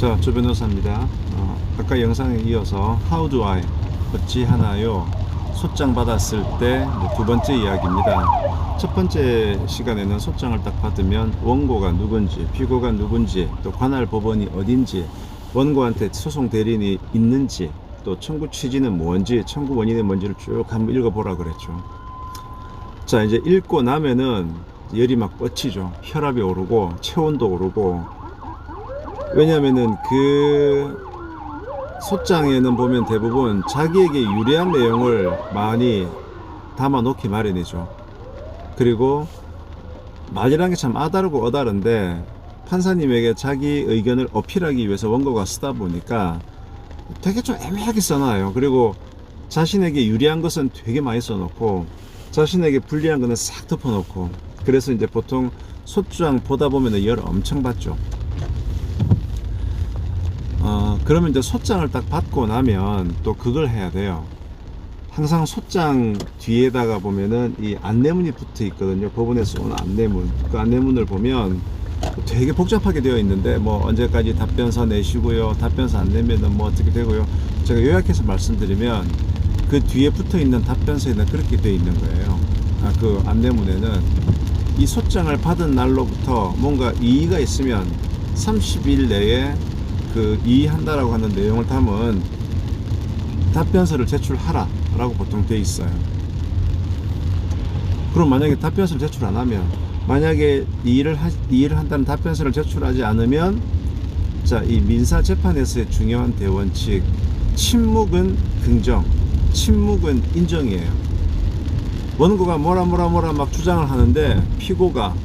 자, 조 변호사입니다. 아까 영상에 이어서 How do I? 어찌하나요? 소장 받았을 때 두 번째 이야기입니다. 첫 번째 시간에는 소장을 딱 받으면 원고가 누군지, 피고가 누군지, 또 관할 법원이 어딘지, 원고한테 소송 대리인이 있는지, 또 청구 취지는 뭔지, 청구 원인이 뭔지를 쭉 한번 읽어보라 그랬죠. 자, 이제 읽고 나면은 열이 막 뻗치죠. 혈압이 오르고 체온도 오르고. 왜냐하면은 그 소장에는 보면 대부분 자기에게 유리한 내용을 많이 담아 놓기 마련이죠. 그리고 말이란 게 참 아다르고 어다른데 판사님에게 자기 의견을 어필하기 위해서 원고가 쓰다 보니까 되게 좀 애매하게 써놔요. 그리고 자신에게 유리한 것은 되게 많이 써놓고 자신에게 불리한 거는 싹 덮어놓고, 그래서 이제 보통 소장 보다 보면 열 엄청 받죠. 그러면 이제 소장을 딱 받고 나면 또 그걸 해야 돼요. 항상 소장 뒤에다가 보면은 이 안내문이 붙어 있거든요. 법원에서 오는 안내문. 그 안내문을 보면 되게 복잡하게 되어 있는데, 뭐 언제까지 답변서 내시고요, 답변서 안 내면은 뭐 어떻게 되고요. 제가 요약해서 말씀드리면 그 뒤에 붙어 있는 답변서에는 그렇게 되어 있는 거예요. 그 안내문에는 이 소장을 받은 날로부터 뭔가 이의가 있으면 30일 내에 그 이의한다라고 하는 내용을 담은 답변서를 제출하라 라고 보통 돼 있어요. 그럼 만약에 답변서를 제출 안 하면, 만약에 이의를 한다는 답변서를 제출하지 않으면, 자, 이 민사재판에서의 중요한 대원칙, 침묵은 긍정, 침묵은 인정이에요. 원고가 뭐라 막 주장을 하는데 피고가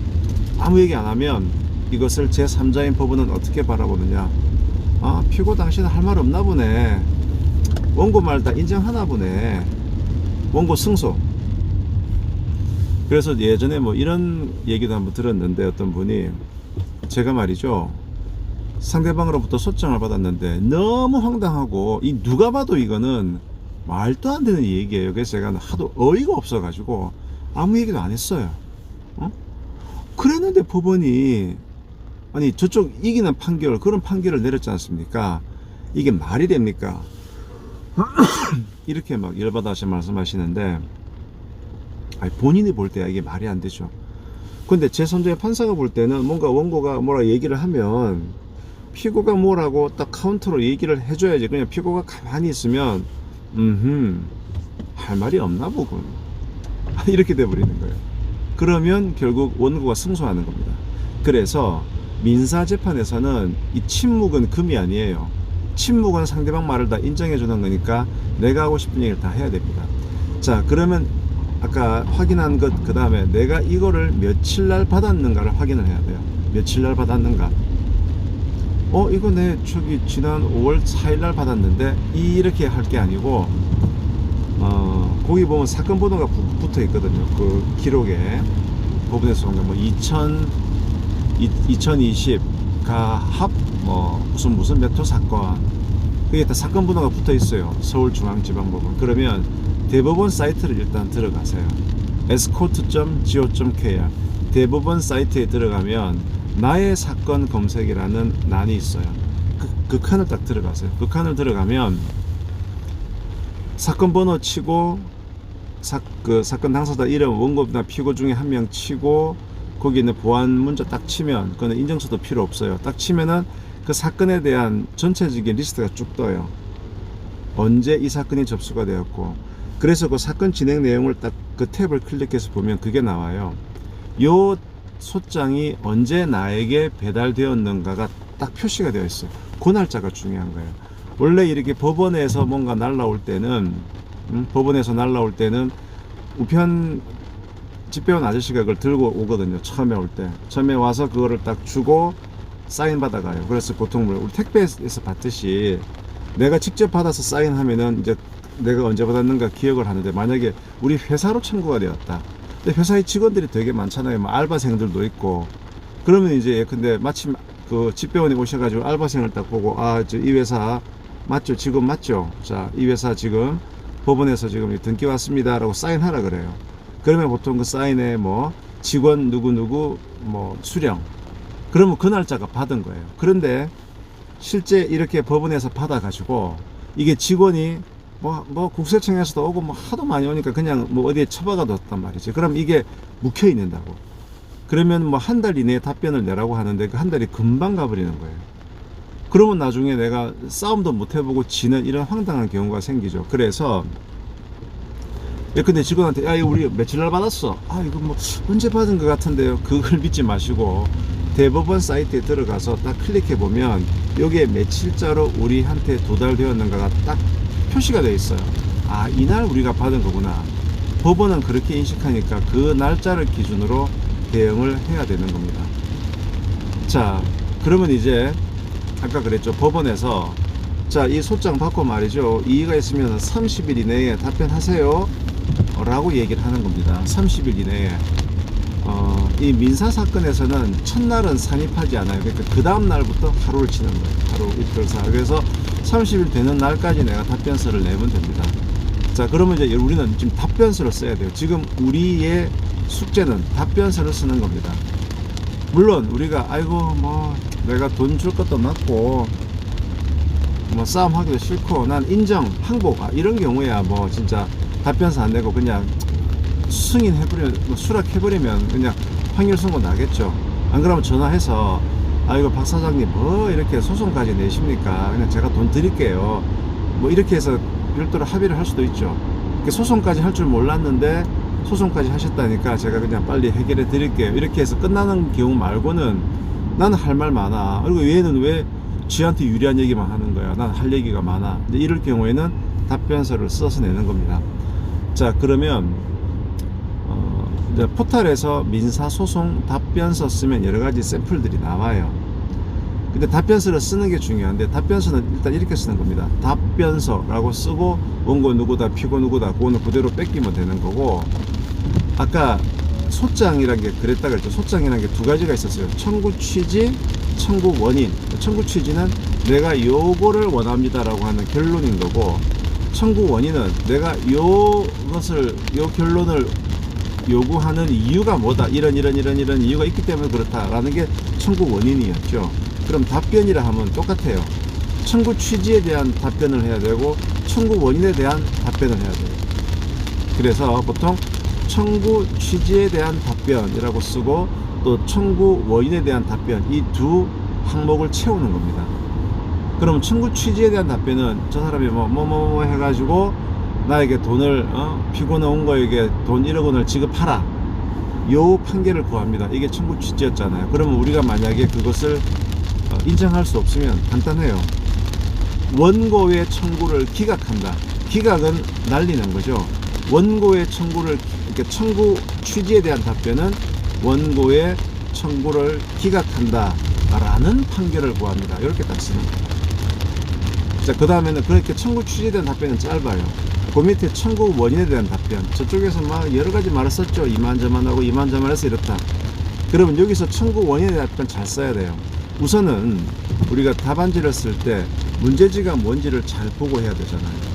아무 얘기 안 하면 이것을 제3자인 법원은 어떻게 바라보느냐. 피고 당신은 할 말 없나 보네. 원고 말 다 인정하나 보네. 원고 승소. 그래서 예전에 뭐 이런 얘기도 한번 들었는데, 어떤 분이 제가 말이죠, 상대방으로부터 소장을 받았는데 너무 황당하고 이 누가 봐도 이거는 말도 안 되는 얘기예요. 그래서 제가 하도 어이가 없어가지고 아무 얘기도 안 했어요. 그랬는데 법원이, 아니 저쪽 이기는 판결, 그런 판결을 내렸지 않습니까? 이게 말이 됩니까? 이렇게 막 열받아서 말씀하시는데, 아니 본인이 볼 때 이게 말이 안 되죠. 근데 제 선조의 판사가 볼 때는 뭔가 원고가 뭐라 얘기를 하면 피고가 뭐라고 딱 카운터로 얘기를 해줘야지. 그냥 피고가 가만히 있으면 할 말이 없나 보군, 이렇게 돼버리는 거예요. 그러면 결국 원고가 승소하는 겁니다. 그래서 민사재판에서는 이 침묵은 금이 아니에요. 침묵은 상대방 말을 다 인정해 주는 거니까 내가 하고 싶은 얘기를 다 해야 됩니다. 자, 그러면 아까 확인한 것, 그 다음에 내가 이거를 며칠 날 받았는가를 확인을 해야 돼요. 며칠 날 받았는가. 이거 내 저기 지난 5월 4일 날 받았는데, 이렇게 할 게 아니고, 거기 보면 사건 번호가 붙어 있거든요. 그 기록에. 법원에서 온 거 뭐 2020 가합 뭐 무슨 몇 호 사건, 그게 다 사건 번호가 붙어 있어요. 서울중앙지방법원. 그러면 대법원 사이트를 일단 들어가세요. escort.go.kr 대법원 사이트에 들어가면 나의 사건 검색이라는 란이 있어요. 그 칸을 딱 들어가세요. 그 칸을 들어가면 사건 번호 치고 그 사건 당사자 이름, 원고나 피고 중에 한 명 치고 거기 있는 보안 문자 딱 치면, 그거는 인정서도 필요 없어요. 딱 치면은 그 사건에 대한 전체적인 리스트가 쭉 떠요. 언제 이 사건이 접수가 되었고. 그래서 그 사건 진행 내용을 딱 그 탭을 클릭해서 보면 그게 나와요. 요 소장이 언제 나에게 배달되었는가가 딱 표시가 되어 있어요. 그 날짜가 중요한 거예요. 원래 이렇게 법원에서 뭔가 날라올 때는 우편 집배원 아저씨가 그걸 들고 오거든요. 처음에 올 때. 처음에 와서 그거를 딱 주고 사인 받아가요. 그래서 보통 우리 택배에서 받듯이 내가 직접 받아서 사인하면은 이제 내가 언제 받았는가 기억을 하는데, 만약에 우리 회사로 청구가 되었다. 근데 회사의 직원들이 되게 많잖아요. 뭐 알바생들도 있고. 그러면 이제 근데 마침 그 집배원이 오셔가지고 알바생을 딱 보고, 이 회사 맞죠? 직원 맞죠? 자, 이 회사 지금 법원에서 지금 등기 왔습니다 라고 사인하라 그래요. 그러면 보통 그 사인에 뭐 직원 누구누구 뭐 수령, 그러면 그 날짜가 받은 거예요. 그런데 실제 이렇게 법원에서 받아가지고 이게 직원이 뭐 국세청에서도 오고 뭐 하도 많이 오니까 그냥 뭐 어디에 처박아 뒀단 말이지. 그럼 이게 묵혀 있는다고. 그러면 뭐 한 달 이내에 답변을 내라고 하는데 그 한 달이 금방 가버리는 거예요. 그러면 나중에 내가 싸움도 못 해보고 지는 이런 황당한 경우가 생기죠. 그래서 근데 직원한테 야 이거 우리 며칠 날 받았어. 아 이거 뭐 언제 받은 것 같은데요. 그걸 믿지 마시고 대법원 사이트에 들어가서 딱 클릭해 보면 여기에 며칠자로 우리한테 도달되었는가가 딱 표시가 되어 있어요. 아 이날 우리가 받은 거구나. 법원은 그렇게 인식하니까 그 날짜를 기준으로 대응을 해야 되는 겁니다. 자 그러면 이제 아까 그랬죠. 법원에서 자 이 소장 받고 말이죠. 이의가 있으면 30일 이내에 답변하세요 라고 얘기를 하는 겁니다. 30일 이내에. 이 민사 사건에서는 첫날은 산입하지 않아요. 그러니까 그 다음 날부터 하루를 치는 거예요. 하루 이틀 사. 그래서 30일 되는 날까지 내가 답변서를 내면 됩니다. 자 그러면 이제 우리는 지금 답변서를 써야 돼요. 지금 우리의 숙제는 답변서를 쓰는 겁니다. 물론 우리가 아이고 뭐 내가 돈 줄 것도 많고 뭐 싸움하기도 싫고 난 인정 항복 이런 경우야 뭐 진짜 답변서 안 내고 그냥 승인해버리면 뭐 수락해버리면 그냥 확률 선고 나겠죠. 안 그러면 전화해서 아이고 박 사장님 뭐 이렇게 소송까지 내십니까? 그냥 제가 돈 드릴게요. 뭐 이렇게 해서 별도로 합의를 할 수도 있죠. 소송까지 할 줄 몰랐는데 소송까지 하셨다니까 제가 그냥 빨리 해결해 드릴게요. 이렇게 해서 끝나는 경우 말고는 나는 할 말 많아. 그리고 얘는 왜 지한테 유리한 얘기만 하는 거야. 난 할 얘기가 많아. 이제 이럴 경우에는 답변서를 써서 내는 겁니다. 자 그러면 이제 포털에서 민사소송 답변서 쓰면 여러가지 샘플들이 나와요. 근데 답변서를 쓰는 게 중요한데 답변서는 일단 이렇게 쓰는 겁니다. 답변서라고 쓰고 원고 누구다 피고 누구다 그거는 그대로 뺏기면 되는 거고 아까 소장이라는 게 그랬다 그랬죠. 소장이라는 게 두 가지가 있었어요. 청구 취지, 청구 원인. 청구 취지는 내가 요거를 원합니다 라고 하는 결론인 거고 청구 원인은 내가 요 결론을 요구하는 이유가 뭐다. 이런 이유가 있기 때문에 그렇다라는 게 청구 원인이었죠. 그럼 답변이라 하면 똑같아요. 청구 취지에 대한 답변을 해야 되고 청구 원인에 대한 답변을 해야 돼요. 그래서 보통 청구 취지에 대한 답변이라고 쓰고 또 청구 원인에 대한 답변 이 두 항목을 채우는 겁니다. 그럼 청구 취지에 대한 답변은 저 사람이 뭐 해가지고 나에게 돈을 피고 나온 거에게 돈 1억 원을 지급하라 요 판결을 구합니다. 이게 청구 취지였잖아요. 그러면 우리가 만약에 그것을 인정할 수 없으면 간단해요. 원고의 청구를 기각한다. 기각은 날리는 거죠. 원고의 청구를 그러니까 청구 취지에 대한 답변은 원고의 청구를 기각한다 라는 판결을 구합니다. 이렇게 딱 쓰는 거예요. 자, 그 다음에는 그렇게 청구 취지에 대한 답변은 짧아요. 그 밑에 청구 원인에 대한 답변 저쪽에서 막 여러가지 말을 썼죠. 이만저만하고 이만저만해서 이렇다. 그러면 여기서 청구 원인에 대한 답변 잘 써야 돼요. 우선은 우리가 답안지를 쓸 때 문제지가 뭔지를 잘 보고 해야 되잖아요.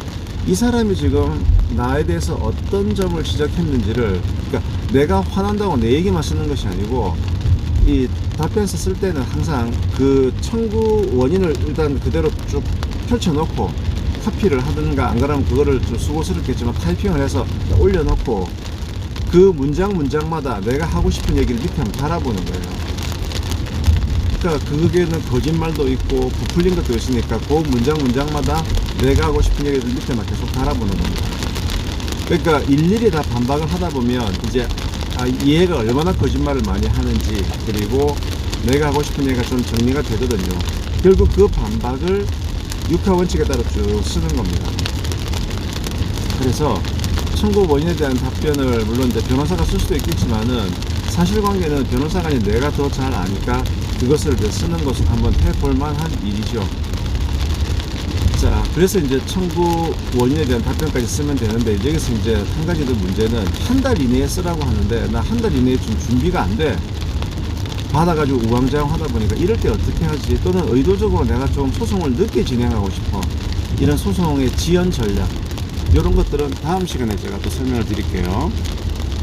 이 사람이 지금 나에 대해서 어떤 점을 지적했는지를 그러니까 내가 화난다고 내 얘기만 쓰는 것이 아니고 이 답변서 쓸 때는 항상 그 청구 원인을 일단 그대로 쭉 펼쳐놓고 카피를 하든가 안 그러면 그거를 좀 수고스럽겠지만 타이핑을 해서 올려놓고 그 문장마다 내가 하고 싶은 얘기를 밑에 한번 달아보는 거예요. 그러니까 그게는 거짓말도 있고 부풀린 것도 있으니까 그 문장마다 내가 하고 싶은 얘기를 밑에만 계속 달아보는 겁니다. 그러니까 일일이 다 반박을 하다 보면 이제 얘가 얼마나 거짓말을 많이 하는지 그리고 내가 하고 싶은 얘기가 좀 정리가 되거든요. 결국 그 반박을 육하 원칙에 따라 쭉 쓰는 겁니다. 그래서 청구 원인에 대한 답변을 물론 이제 변호사가 쓸 수도 있겠지만은 사실관계는 변호사가 아닌 내가 더 잘 아니까 그것을 이제 쓰는 것은 한번 해볼 만한 일이죠. 자, 그래서 이제 청구 원인에 대한 답변까지 쓰면 되는데 여기서 이제 한 가지 더 문제는 한 달 이내에 쓰라고 하는데 나 한 달 이내에 좀 준비가 안 돼. 받아가지고 우왕좌왕 하다 보니까 이럴 때 어떻게 하지? 또는 의도적으로 내가 좀 소송을 늦게 진행하고 싶어. 이런 소송의 지연 전략 이런 것들은 다음 시간에 제가 또 설명을 드릴게요.